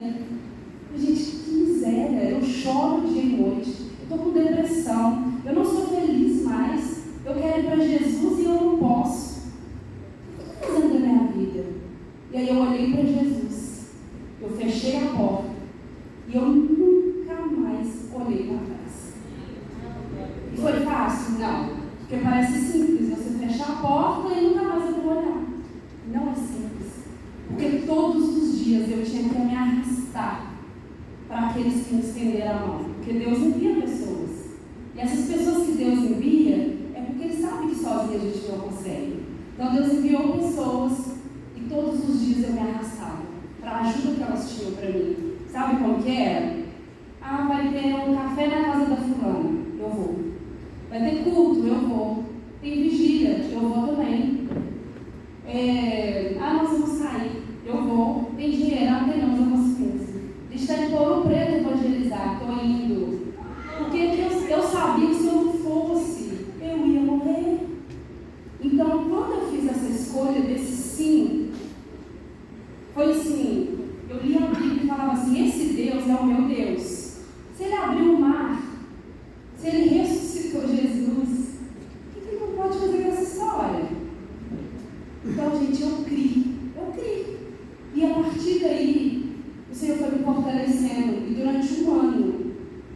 Gente, que miséria, eu choro dia e noite, eu estou com depressão, eu não sou feliz mais, eu quero ir para Jesus e eu não posso. O que eu estou fazendo da minha vida? E aí eu olhei para Jesus, eu fechei a porta e eu nunca mais olhei para trás. E foi fácil? Não, porque parece simples, você fechar a porta e nunca mais eu vou olhar. Não é simples, porque todos os dias eu tinha que me arrastar para aqueles que me estenderam a mão, porque Deus envia pessoas, e essas pessoas que Deus envia, é porque Ele sabe que sozinho a gente não consegue. Então Deus enviou pessoas, e todos os dias eu me arrastava, para a ajuda que elas tinham para mim. Sabe como que era? Ah, vai ter um café na casa da fulana, eu vou. Vai ter culto, eu vou. Tem vigília, eu vou também. Nós vamos sair, eu vou. Tem dinheiro, tem não, eu vou sim. Está em Ouro Preto evangelizar, estou indo. Porque eu sabia que se eu não fosse, eu ia morrer. Então, quando eu fiz essa escolha desse sim, foi assim, eu li a Bíblia e falava assim, esse Deus é o meu Deus. Se Ele abriu o mar, se Ele ressuscitou Jesus, o que Ele não pode fazer com essa história? Então, gente, eu criei. E a partir daí, o Senhor foi me fortalecendo, e durante um ano,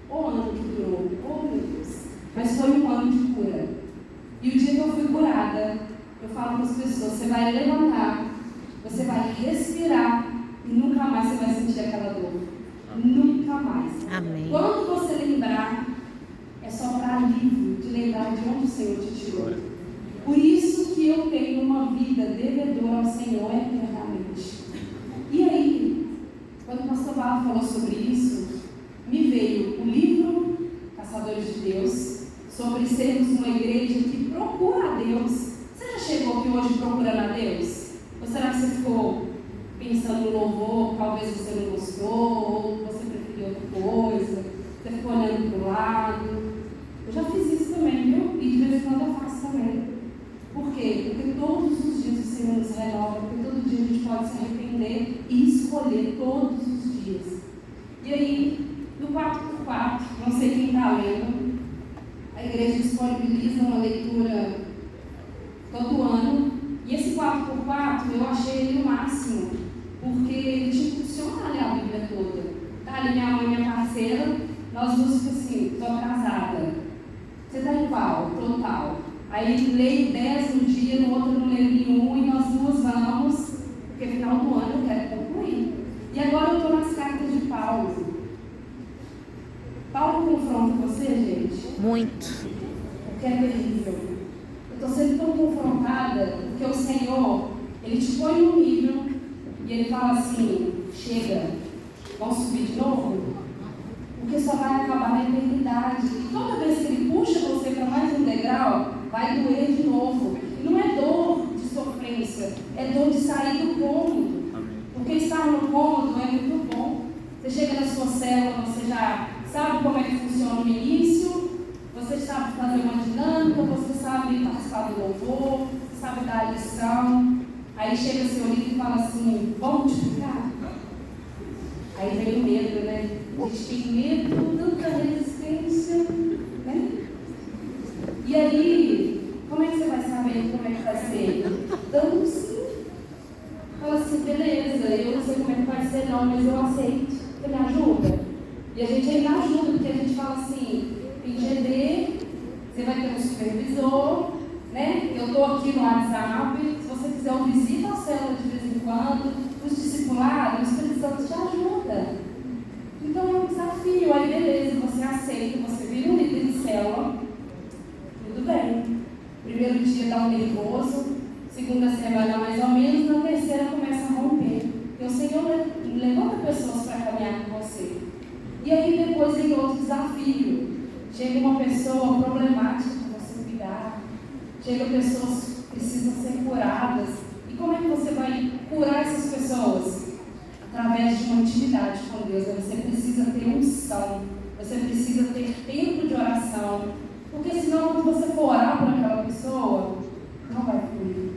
o ano que durou, oh meu Deus, mas foi um ano de cura. E o dia que eu fui curada, eu falo para as pessoas, você vai levantar, você vai respirar, e nunca mais você vai sentir aquela dor. Nunca mais. Amém. Quando você lembrar, é só para alívio, de lembrar de onde o Senhor te tirou. Por isso que eu tenho uma vida devedora ao Senhor eternamente. E aí, quando o pastor Paulo falou sobre isso, me veio o livro Caçadores de Deus, sobre sermos uma igreja que procura a Deus. Você já chegou aqui hoje procurando a Deus? Ou será que você ficou pensando no louvor, talvez você não gostou, ou você preferiu outra coisa, você ficou olhando para o lado? Eu já fiz isso também, viu? E de vez em quando eu faço também. Por quê? Porque todos os dias o Senhor nos renova, porque todo dia a gente pode se arrepender e escolher todos os dias. E aí, no 4x4, não sei quem está lendo, a igreja disponibiliza uma leitura todo ano, e esse 4x4 eu achei ele o máximo, porque ele te impulsiona a ler a Bíblia toda. Tá ali minha mãe, minha parceira, nós duas ficamos assim, estou atrasada. Você está em qual? Total. Aí leio 10 no dia, no outro não leio nenhum, e nós duas vamos, porque final do ano eu quero concluir. E agora eu estou nas cartas de Paulo. Paulo confronta você, gente? Muito. Porque é terrível. Eu estou sendo tão confrontada, porque o Senhor, Ele te põe no nível, e Ele fala assim, chega, vamos subir de novo? Porque só vai acabar na eternidade. E toda vez que Ele puxa você para mais um degrau, vai doer de novo. E não é dor de sofrência, é dor de sair do cômodo. Porque estar no cômodo é muito bom. Você chega na sua célula, você já sabe como é que funciona o início, você sabe fazer uma dinâmica, você sabe participar do louvor, você sabe dar a lição. Aí chega seu líder e fala assim, vamos multiplicar? Aí vem o medo, né? A gente tem medo, tanta resistência, né? E aí, como é que você vai saber como é que vai ser? Dando sim. Fala assim, beleza, eu não sei como é que vai ser não, mas eu aceito. Você me ajuda? E a gente ainda ajuda, porque a gente fala assim, tem GD, você vai ter um supervisor, né? Eu estou aqui no WhatsApp, se você quiser eu visito a célula de vez em quando, os discipulados, os precisamos te ajuda. Então é um desafio, aí beleza, você aceita, você vira um líder de célula, tudo bem. Primeiro dia dá um nervoso, segunda semana mais ou menos, na terceira começa a romper. E o Senhor levanta pessoas para caminhar com você. E aí depois vem outro desafio. Chega uma pessoa problemática para você cuidar. Chega pessoas que precisam ser curadas. E como é que você vai curar essas pessoas? Através de uma intimidade com Deus. Você precisa ter unção. Você precisa ter tempo de oração. Porque senão quando você for orar por aquela pessoa, não vai fluir.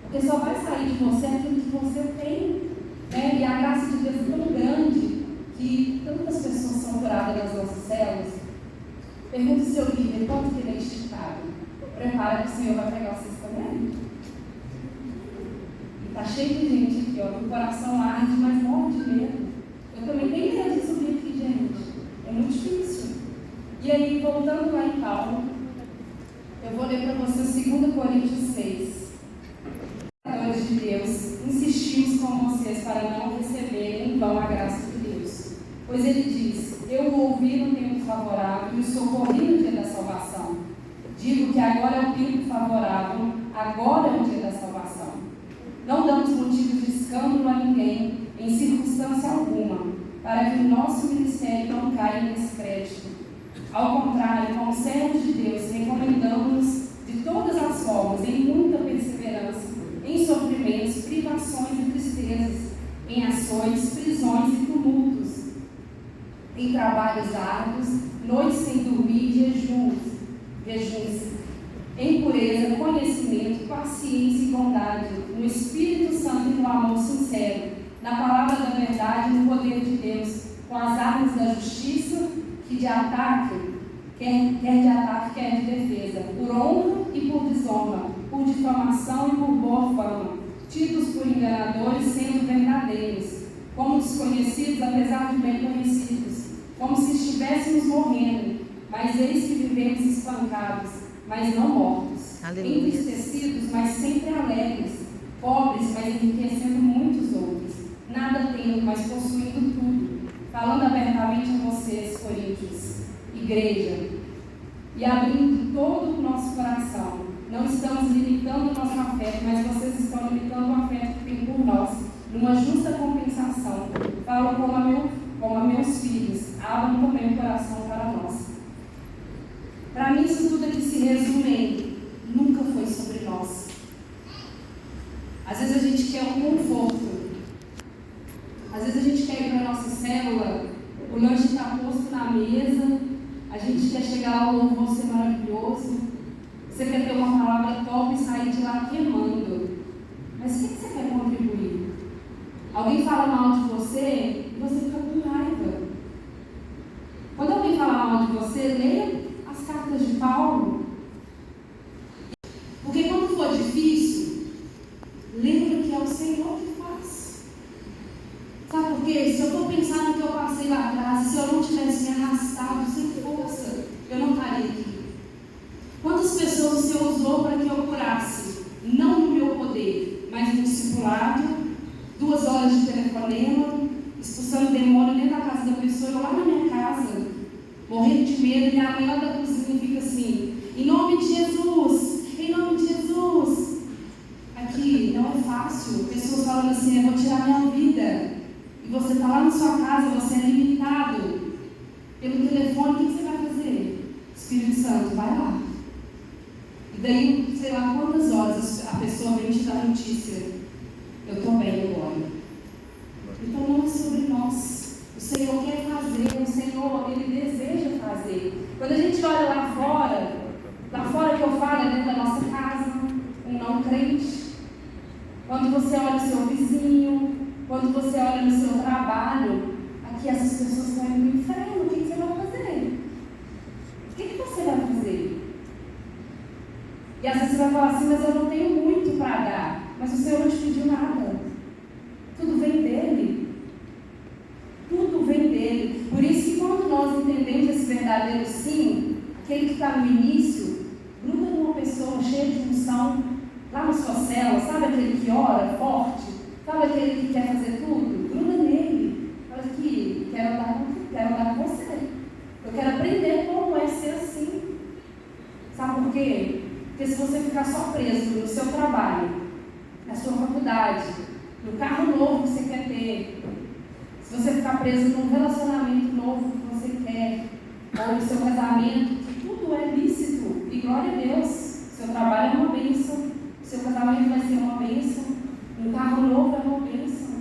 Porque só vai sair de você aquilo que você tem. Né? E a graça de Deus é tão grande fechado. Prepara que o Senhor vai pegar vocês também. E está cheio de gente aqui, ó, que o coração arde, mas morre de medo. Eu também tenho medo de subir aqui, gente. É muito difícil. E aí, voltando lá em Paulo, eu vou ler para vocês 2 Coríntios 6. De Deus, insistimos com vocês para não receberem em vão a graça de Deus. Pois ele diz: eu o ouvi no tempo favorável e o socorri no dia da salvação. Digo que agora é o tempo favorável, agora é o dia da salvação. Não damos motivo de escândalo a ninguém, em circunstância alguma, para que o nosso ministério não caia em descrédito. Ao contrário, como servos de Deus, recomendamos-nos de todas as formas, em muita perseverança, em sofrimentos, privações e tristezas, em açoites, prisões e tumultos, em trabalhos árduos, noites sem dormir e jejuns, em pureza, conhecimento, paciência e bondade, no Espírito Santo e no amor sincero, na palavra da verdade e no poder de Deus, com as armas da justiça, que de ataque, quer de ataque, quer de defesa, por honra e por desonra, por difamação e por boa fama, tidos por enganadores, sendo verdadeiros, como desconhecidos, apesar de bem conhecidos, como se estivéssemos morrendo, mas eis que vivemos espancados, mas não mortos, entristecidos, mas sempre alegres, pobres, mas enriquecendo muitos outros, nada tendo, mas possuindo tudo, falando abertamente a vocês, Coríntios, igreja, e abrindo todo o nosso coração. Não estamos limitando o nosso afeto, mas vocês estão limitando o afeto que tem por nós, numa justa compensação. Falo como a meus filhos, abram também o coração para nós. Para mim, isso tudo aqui se resume em: nunca foi sobre nós. Às vezes a gente quer um conforto, às vezes a gente quer ir para a nossa célula, o lanche está posto na mesa, a gente quer chegar lá, o louvor ser maravilhoso, você quer ter uma palavra top e sair de lá queimando. Mas o que você quer contribuir? Alguém fala mal de você e você fica com raiva. Quando alguém fala mal de você, leia as cartas de Paulo. Porque quando for difícil, lembra que é o Senhor que faz. Sabe por quê? Se eu for pensar no que eu passei lá atrás, se eu não tivesse me arrastado sem força, eu não estaria aqui. Quantas pessoas o Senhor usou para que eu curasse? Não no meu poder, mas no discipulado, 2 horas de telefonema, expulsando demônio dentro da casa da pessoa, eu lá na minha casa, morrendo de medo, e minha mãe lá da cozinha fica assim: em nome de Jesus, em nome de Jesus. Aqui não é fácil, pessoas falando assim: eu vou tirar minha vida. E você está lá na sua casa, você é limitado pelo telefone, o que você vai fazer? Espírito Santo, vai lá. E daí, sei lá quantas horas a pessoa vem te dar notícia: eu estou bem agora. Então não é sobre nós. O Senhor quer fazer, o Senhor, Ele deseja fazer. Quando a gente olha lá fora que eu falo é dentro da nossa casa, um não crente. Quando você olha o seu vizinho, quando você olha no seu trabalho, aqui essas pessoas estão indo para o inferno, o que você vai fazer? O que você vai fazer? E às vezes você vai falar assim: mas eu não tenho muito para dar. Mas o Senhor não te pediu nada. Tudo vem dEle. Tudo vem dEle. Por isso que quando nós entendemos esse verdadeiro sim, aquele que está no início, gruda numa pessoa cheia de unção, lá na sua cela, sabe aquele que ora forte? Sabe aquele que quer fazer tudo? Gruda nele. Fala aqui: quero dar com você. Eu quero aprender como é ser assim. Sabe por quê? Porque se você ficar só preso no seu trabalho, na sua faculdade, no carro novo que você quer ter, se você ficar preso num relacionamento novo que você quer, ou no seu casamento, que tudo é lícito, e glória a Deus, seu trabalho é uma bênção, seu casamento vai ser uma bênção, um carro novo é uma bênção.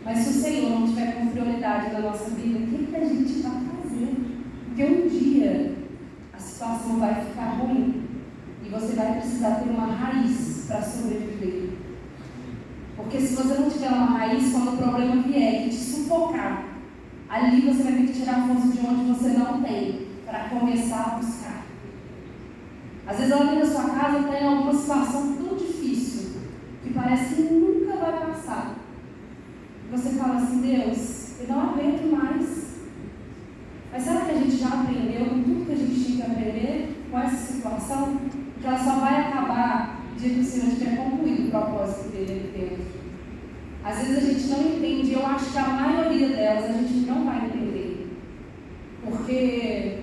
Mas se o Senhor não tiver com prioridade na nossa vida, o que a gente vai fazer? Porque um dia a situação vai ficar ruim e você vai precisar ter uma raiz para sobreviver. Porque se você não tiver uma raiz, quando o problema vier e te sufocar, ali você vai ter que tirar a força de onde você não tem, para começar a buscar. Às vezes ela vem na sua casa e está em alguma situação tão difícil, que parece que nunca vai passar. Você fala assim: Deus, eu não aguento mais. Mas será que a gente já aprendeu com tudo que a gente tinha que aprender com essa situação? Que ela só vai acabar no dia que o Senhor tiver concluído o propósito dele aqui dentro. Às vezes a gente não entende, eu acho que a maioria delas a gente não vai entender. Porque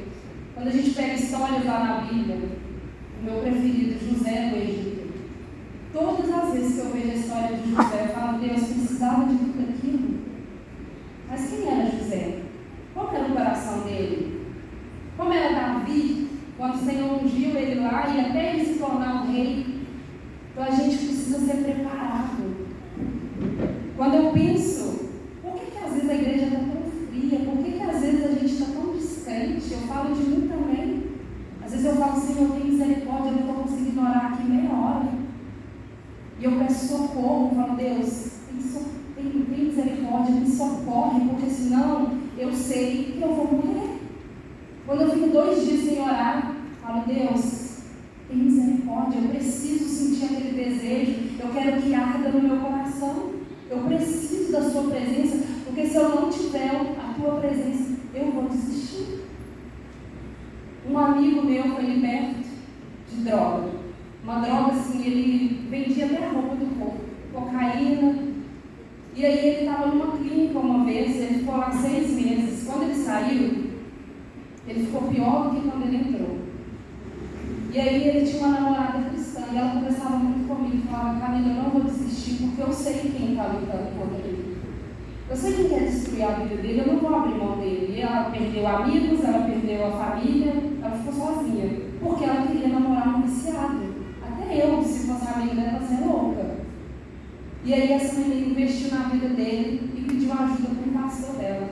quando a gente pega histórias lá na Bíblia, o meu preferido, José do Egito, todas as vezes que eu vejo a história de José, eu falo: Deus, precisava de tudo aquilo. Mas quem era José? Qual era o coração dele? Como era Davi, quando o Senhor ungiu ele lá e até ele se tornar um rei? Então a gente precisa ser preparado. Quando eu penso, por que às vezes a igreja está tão fria? Por que às vezes a gente está tão distante? Eu falo de mim também. Às vezes eu falo: Senhor, tem misericórdia, eu não estou conseguindo orar aqui meia hora. E eu peço socorro, eu falo: Deus, tem misericórdia, me socorre, porque senão eu sei que eu vou morrer. Quando eu fico 2 dias sem orar, eu falo: Deus, tem misericórdia, eu preciso sentir aquele desejo, eu quero que arda no meu coração, eu preciso da sua presença, porque se eu não tiver a tua presença, eu vou desistir. Um amigo meu foi liberto de droga, uma droga assim, ele vendia até a roupa do corpo, cocaína. E aí ele estava numa clínica uma vez, ele ficou lá 6 meses. Quando ele saiu, ele ficou pior do que quando ele entrou. E aí ele tinha uma namorada cristã, e ela conversava muito comigo, falava: Camila, eu não vou desistir, porque eu sei quem está lutando contra ele. Eu sei quem quer destruir a vida dele, eu não vou abrir mão dele. E ela perdeu amigos, ela perdeu a família, ela ficou sozinha, porque ela queria namorar um viciado. Até eu, se fosse amiga dela, ia ser louca. E aí essa menina investiu na vida dele e pediu ajuda para o pastor dela.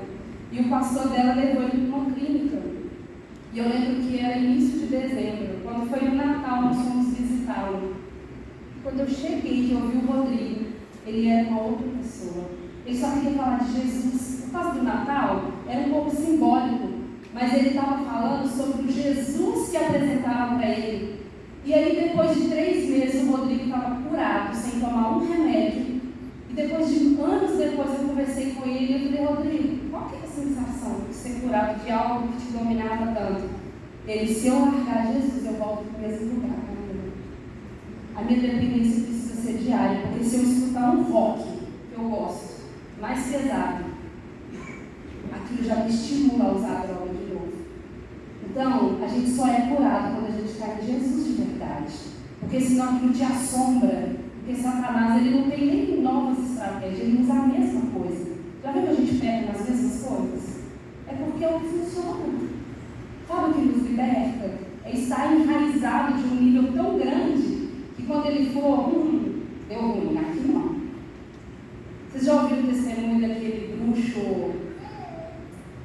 E o pastor dela levou ele para uma clínica. E eu lembro que era início de dezembro. Quando foi no Natal, nós fomos visitá-lo. Quando eu cheguei e ouvi o Rodrigo, ele era uma outra pessoa. Ele só queria falar de Jesus. Por causa do Natal, era um pouco simbólico. Mas ele estava falando sobre o Jesus que apresentaram para ele. E aí, depois de 3 meses, o Rodrigo estava curado, sem tomar um remédio. E depois de anos depois, eu conversei com ele e eu falei: Rodrigo, qual que é a sensação de ser curado de algo que te dominava tanto? Ele: se eu largar Jesus, eu volto para o mesmo lugar. A minha dependência precisa ser diária, porque se eu escutar um rock que eu gosto, mais pesado, aquilo já me estimula a usar a droga de novo. Então, a gente só é curado quando a gente está em Jesus de verdade. Porque senão aquilo te assombra. Porque Satanás, ele não tem nem novas estratégias, ele usa a mesma coisa. Já viu que a gente pega nas mesmas coisas? É porque é o que funciona. Sabe o que nos liberta? É estar enraizado de um nível tão grande que quando ele for, deu ruim, aqui não. Vocês já ouviram o testemunho daquele bruxo?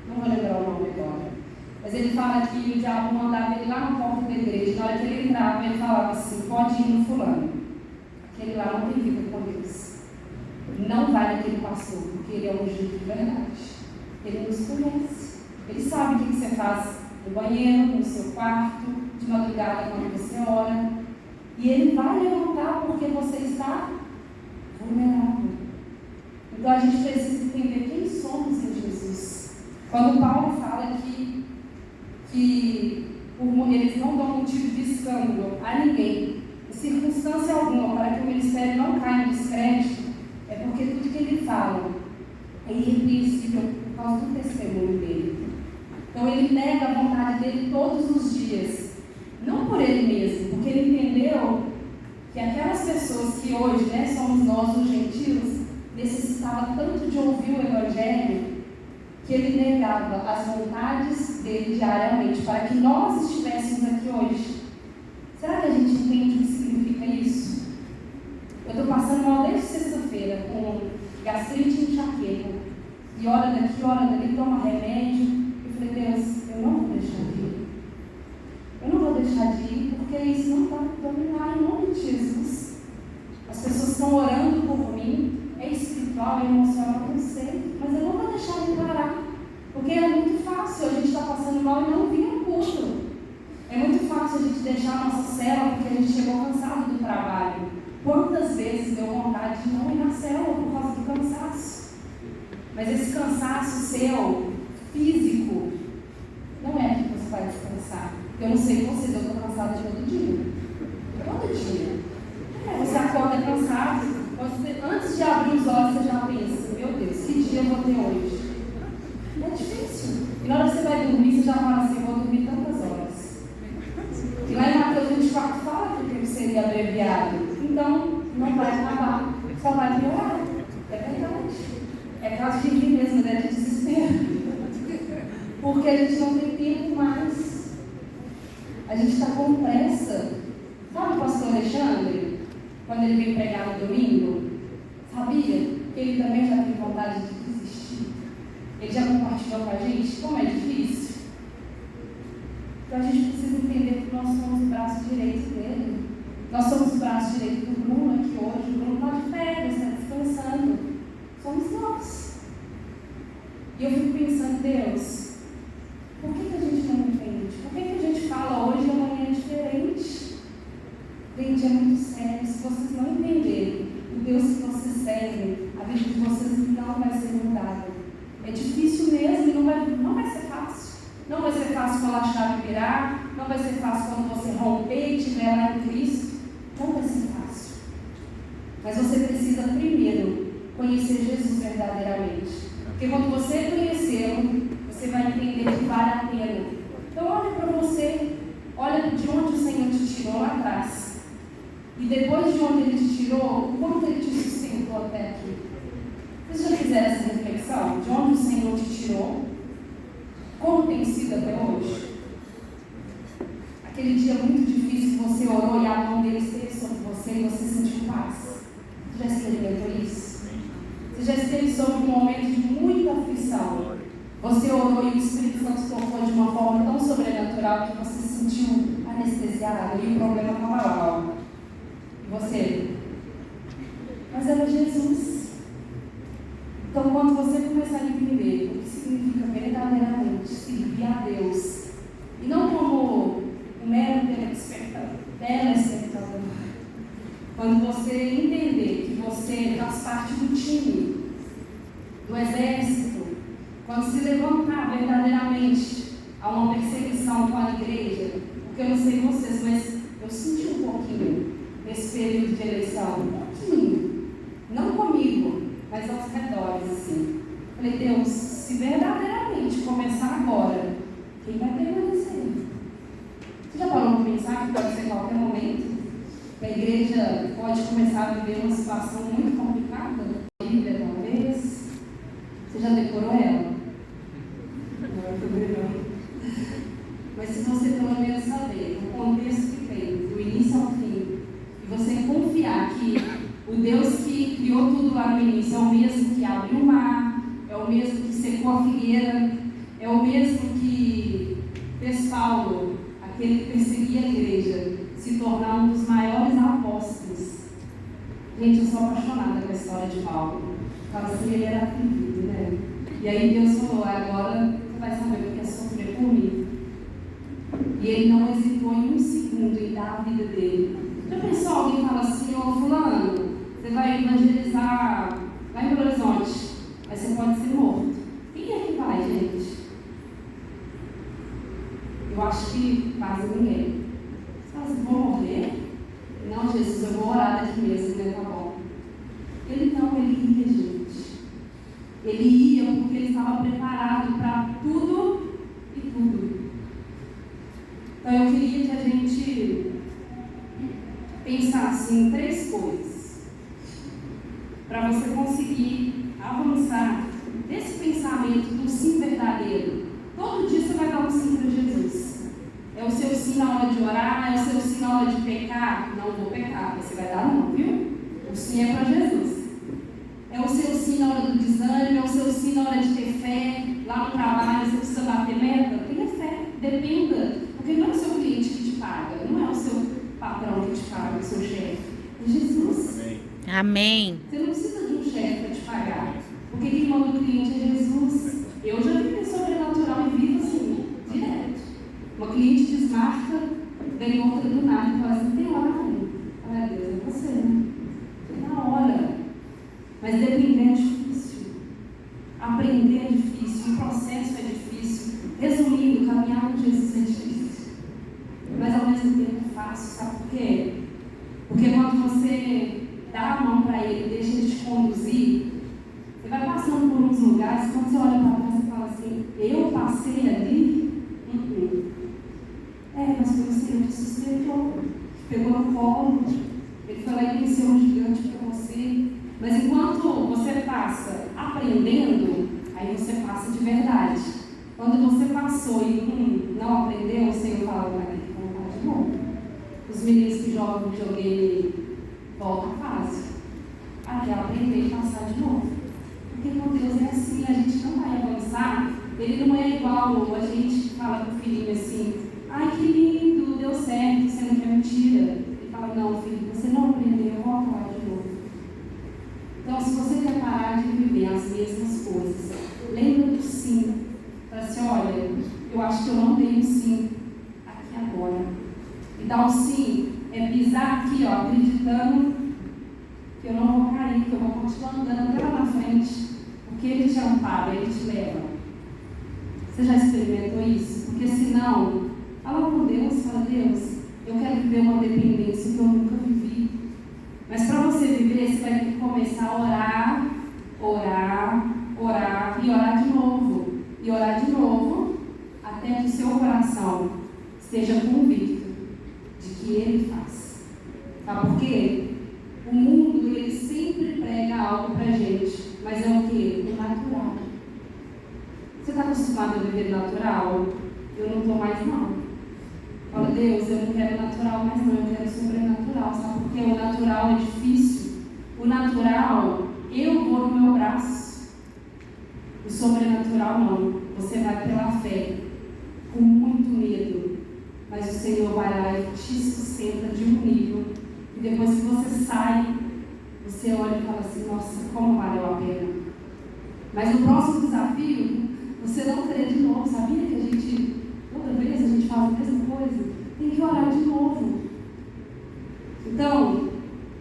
Não vou lembrar o nome agora. Mas ele fala que o diabo mandava ele lá na porta da igreja. Na hora que ele entrava, ele falava assim: pode ir no fulano. Aquele lá não tem vida com Deus. Não vai naquele pastor, porque ele é um ungido de verdade. Ele nos conhece. Ele sabe o que você faz no banheiro, no seu quarto, de madrugada quando você ora. E ele vai levantar porque você está vulnerável. Então a gente precisa entender quem somos em Jesus. Quando Paulo fala que eles não dão motivo de escândalo a ninguém, em circunstância alguma, para que o ministério não caia em descrédito, é porque tudo que ele fala é irrepreensível por causa do testemunho dele. Então ele nega a vontade dele todos os dias, não por ele mesmo, porque ele entendeu que aquelas pessoas que hoje, somos nós os gentios, necessitavam tanto de ouvir o Evangelho, que ele negava as vontades dele diariamente, para que nós estivéssemos aqui hoje. Será que a gente entende o que significa isso? Eu estou passando mal desde sexta-feira, com gastrite e enxaqueca, e hora daqui, hora dali, toma remédio. Eu falei: Deus, eu não vou deixar de ir. Eu não vou deixar de ir, porque isso não vai dominar, em nome de Jesus. As pessoas estão orando por mim, é espiritual, é emocional, eu não sei, mas eu não vou deixar de parar, porque é muito fácil a gente estar passando mal e não vir ao culto. É muito fácil a gente deixar a nossa célula porque a gente chegou cansado do trabalho. Quantas vezes deu vontade de não ir na célula por causa do cansaço? Mas esse cansaço seu, físico, não é que você vai descansar. Eu não sei vocês, eu estou cansada de todo dia. Todo dia. Você acorda cansado, antes de abrir os olhos você já pensa, meu Deus, que dia eu vou ter hoje? É difícil. E na hora que você vai dormir, você já fala assim, vou dormir tantas horas. E lá em Mateus 24 fala que o tempo seria abreviado. Então, não vai acabar, só vai piorar. É verdade. É caso de rir mesmo, né? De desespero. Porque a gente não tem tempo mais. A gente está com pressa. Sabe o pastor Alexandre? Quando ele veio pregar no domingo? Sabia que ele também já teve vontade de desistir? Ele já compartilhou com a gente como é difícil. Então a gente precisa entender que nós somos o braço direito dele. Nós somos o braço direito do Bruno aqui hoje. O Bruno está de férias, está descansando. Somos nós. E eu fico pensando, Deus, por que a gente não entende? Por que a gente fala hoje e amanhã é diferente? Gente, é muito sério. Se vocês não entenderem o Deus que vocês servem, a vida de vocês não vai ser mudada. É difícil mesmo e não vai ser fácil. Não vai ser fácil quando a chave virar, não vai ser fácil quando você romper e estiver lá em Cristo. Não vai ser fácil. Mas você precisa primeiro conhecer Jesus verdadeiramente. Porque quando você conhecê-lo, você vai entender que vale a pena. Então olha para você, olha de onde o Senhor te tirou lá atrás. E depois de onde Ele te tirou, o quanto Ele te sustentou até aqui. Vocês já fizeram essa reflexão? De onde o Senhor te tirou? Como tem sido até hoje? Aquele dia muito difícil que você orou e a mão dele esteve sobre você e você sentiu paz. Você já experimentou isso? Você já esteve sobre um momento de muita aflição. Você orou e o Espírito Santo tocou de uma forma tão sobrenatural que você se sentiu anestesiado e o problema estava lá. E você? Mas era Jesus. Então, quando você começar a entender o que significa verdadeiramente servir a Deus, e não como um mero telespectador, quando você entender que você faz parte do time, do exército, quando se levantar verdadeiramente a uma perseguição com a igreja, porque eu não sei vocês, mas eu senti um pouquinho nesse período de eleição, um pouquinho, não comigo, mas aos redores, assim. Falei, Deus, se verdadeiramente começar agora, quem vai permanecer? Você já parou para pensar que pode ser qualquer momento? Que a igreja pode começar a viver uma situação muito complicada? A Bíblia, talvez? Você já decorou ela? Não. Mas se você pelo menos saber o contexto que tem, do início ao fim, e você confiar que o Deus que criou tudo lá no início é o mesmo que abriu o mar, é o mesmo que secou a figueira, é o mesmo que fez Paulo, aquele que perseguia a igreja, se tornar um dos maiores apóstolos. Gente, eu sou apaixonada com a história de Paulo. Fala assim, ele era atrevido, né? E aí Deus falou, agora você vai saber o que é sofrer por mim. E ele não hesitou em um segundo em dar a vida dele. Já pensou alguém fala assim, ô fulano, você vai evangelizar lá em Belo Horizonte, mas você pode ser morto. Quem é que vai, gente? Eu acho que quase ninguém. Você fala assim, vou morrer? Não, Jesus, eu vou orar daqui mesmo, né? Tá bom. Ele não, ele ia, gente. Ele ia porque ele estava preparado para tudo e tudo. Então eu queria que a gente pensasse em 3 coisas para você conseguir avançar desse pensamento do sim verdadeiro. Todo dia você vai dar um sim para Jesus. É o seu sim na hora de orar, é o seu sim na hora de pecar. Não vou pecar, você vai dar não, viu? O sim é para Jesus. É o seu sim na hora do desânimo, é o seu sim na hora de ter fé. Lá no trabalho você precisa bater meta, tenha fé, dependa. Porque não é o seu cliente que te paga, não é o seu patrão que te paga, o seu chefe. É Jesus. Amém. Você não precisa de um chefe para te pagar. Porque quem manda o cliente é Jesus. Eu já vivi sobrenatural e vivo assim, direto. Uma cliente desmarca, vem outra do nada e fala assim, tem horário? Ah, Deus, é você, né? Na hora. Mas depender é difícil. Aprender é difícil. O processo é difícil. Resumindo, caminhar com Jesus é difícil. Mas ao mesmo tempo é fácil. Sabe por quê? Porque quando você dá a mão para Ele, deixa Ele te conduzir, você vai passando por uns lugares, quando você olha para trás e fala assim, eu passei ali? Mas foi o Senhor que sustentou, que pegou no colo, Ele foi lá e venceu um gigante para você. Mas enquanto você passa aprendendo, aí você passa de verdade. Quando você passou e não aprendeu, o Senhor fala, vai ter que voltar de novo. Os meninos que jogam videogame voltam à fase, até aprender e passar de novo. Porque com Deus é assim, a gente não vai avançar. Ele não é igual a gente fala com o filhinho assim, ai que lindo, deu certo, sendo que é mentira. Ele fala, não filho, você não aprendeu, volta lá de novo. Então se você quer parar de viver as mesmas coisas, lembra do sim. Fala assim, olha, eu acho que eu não dei um sim aqui agora. E dar um sim é pisar aqui, ó, acreditando que eu não vou cair, que eu vou continuar andando até lá na frente. Porque Ele te ampara, Ele te leva. Você já experimentou isso? Porque senão, fala com Deus, fala, Deus, eu quero viver uma dependência que eu nunca vivi. Mas para você viver, você vai ter que começar a orar, orar, orar e orar de novo. E orar de novo, até que o seu coração esteja convicto de que Ele faz. Sabe por quê? O mundo, ele sempre prega algo pra gente, mas é o quê? O natural. Você está acostumado a viver natural? Eu não estou mais, não. Fala, Deus, eu não quero natural mais não, eu quero sobrenatural, sabe? Porque o natural é difícil. O natural, eu vou no meu braço. O sobrenatural não. Você vai pela fé, com muito medo, mas o Senhor vai lá e te sustenta de um nível. E depois que você sai, você olha e fala assim, nossa, como valeu a pena. Mas no próximo desafio, você não crê de novo. Sabia que a gente, toda vez a gente faz a mesma coisa? Tem que orar de novo. Então,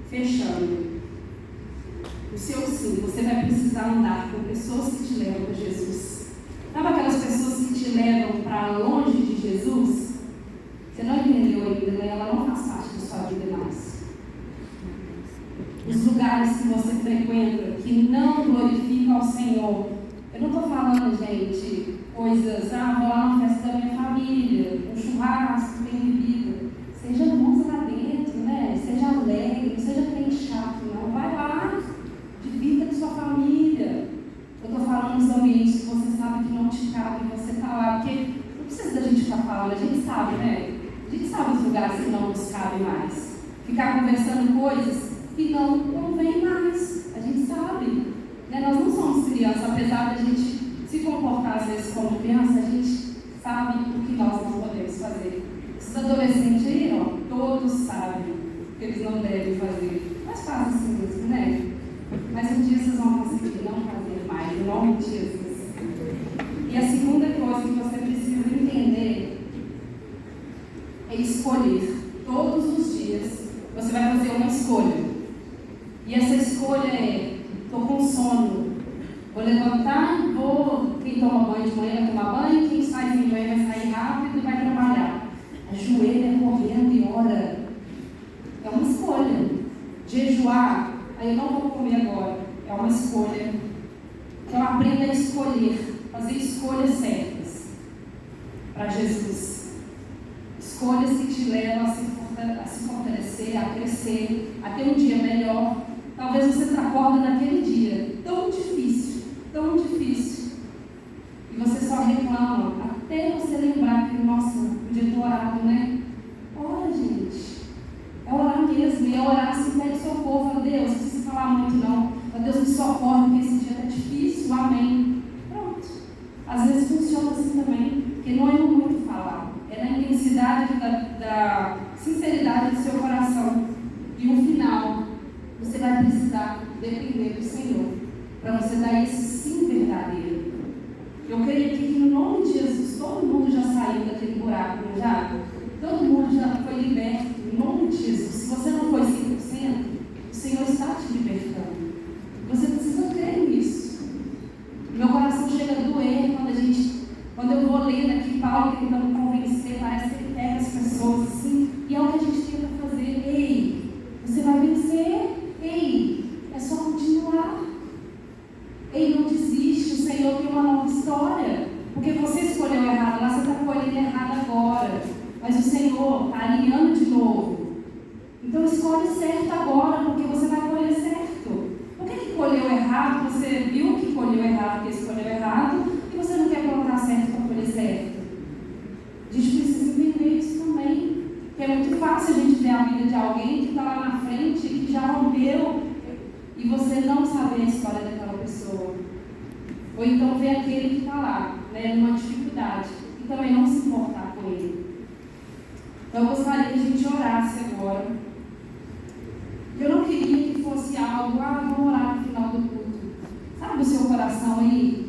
fechando. O seu sim, você vai precisar andar com pessoas que te levam para Jesus. Sabe aquelas pessoas que te levam para longe de Jesus? Você não entendeu ainda, né? Ela não faz parte da sua vida mais. Os lugares que você frequenta que não glorificam ao Senhor. Eu não estou falando, gente, coisas, vou lá na festa da minha família, um churrasco, tem bebida. Seja bom lá dentro, né? Seja alegre, não seja crente chato, não. Vai lá, divirta com sua família. Eu estou falando nos ambientes que você sabe que não te cabe, você está lá, porque não precisa da gente ficar falando, a gente sabe, né? A gente sabe os lugares que não nos cabem mais. Ficar conversando coisas que não vem mais, a gente sabe, né? Nós não somos crianças, apesar de a gente se comportar às vezes como criança, a gente sabe o que nós não podemos fazer. Esses adolescentes aí, ó, todos sabem o que eles não devem fazer, mas fazem assim mesmo, né? Mas um dia vocês vão conseguir não fazer mais, em nome de Jesus. E a segunda coisa que você precisa entender é escolher. Todos os dias você vai fazer uma escolha. E essa escolha é, estou com sono, vou levantar, quem toma banho de manhã vai tomar banho, quem sai de manhã vai sair rápido e vai trabalhar. Ajoelha correndo e ora. É uma escolha. Jejuar, aí eu não vou comer agora. É uma escolha. Então aprenda a escolher, fazer escolhas certas para Jesus. Escolhas que te levam a se fortalecer, a crescer, a ter um dia melhor. Talvez você acorda naquele dia tão difícil, e você só reclama, até você lembrar que, nossa, podia ter orado, né? Ora, gente. É orar mesmo, e é orar assim, pede socorro. Fala, Deus, não precisa falar muito não. Fala, Deus, me socorre, porque esse dia está difícil, amém. Pronto. Às vezes funciona assim também, porque não é muito falar, é na intensidade da sinceridade do seu coração. E no final, você vai precisar depender do Senhor, para você dar esse sim verdadeiro. Eu creio aqui que no nome de Jesus, todo mundo já saiu daquele buraco, não já? Todo mundo já foi liberto, em nome de Jesus. Se você não foi 100%, o Senhor está te libertando. Você precisa crer nisso. Meu coração chega a doer quando eu vou lendo aqui Paulo tentando convencer, parece que ele pega as pessoas assim, e é o que a gente tenta fazer. Ei, você vai vencer. Ei, é só continuar. Ei, não desiste, o Senhor tem uma nova história. Porque você escolheu errado, lá você está colhendo errado agora. Mas o Senhor está alinhando de novo. Então escolhe certo agora, porque você vai colher certo. Por que colheu errado? Você viu que colheu errado, porque escolheu errado, e você não quer colocar certo para colher certo. A gente precisa entender isso também. Porque é muito fácil a gente ver a vida de alguém que está lá na frente, que já rompeu, e você não saber a história daquela pessoa. Ou então ver aquele que está lá, né, numa dificuldade, e também não se importar com ele. Então eu gostaria que a gente orasse agora. Eu não queria que fosse algo, vamos orar no final do culto. Sabe o seu coração aí?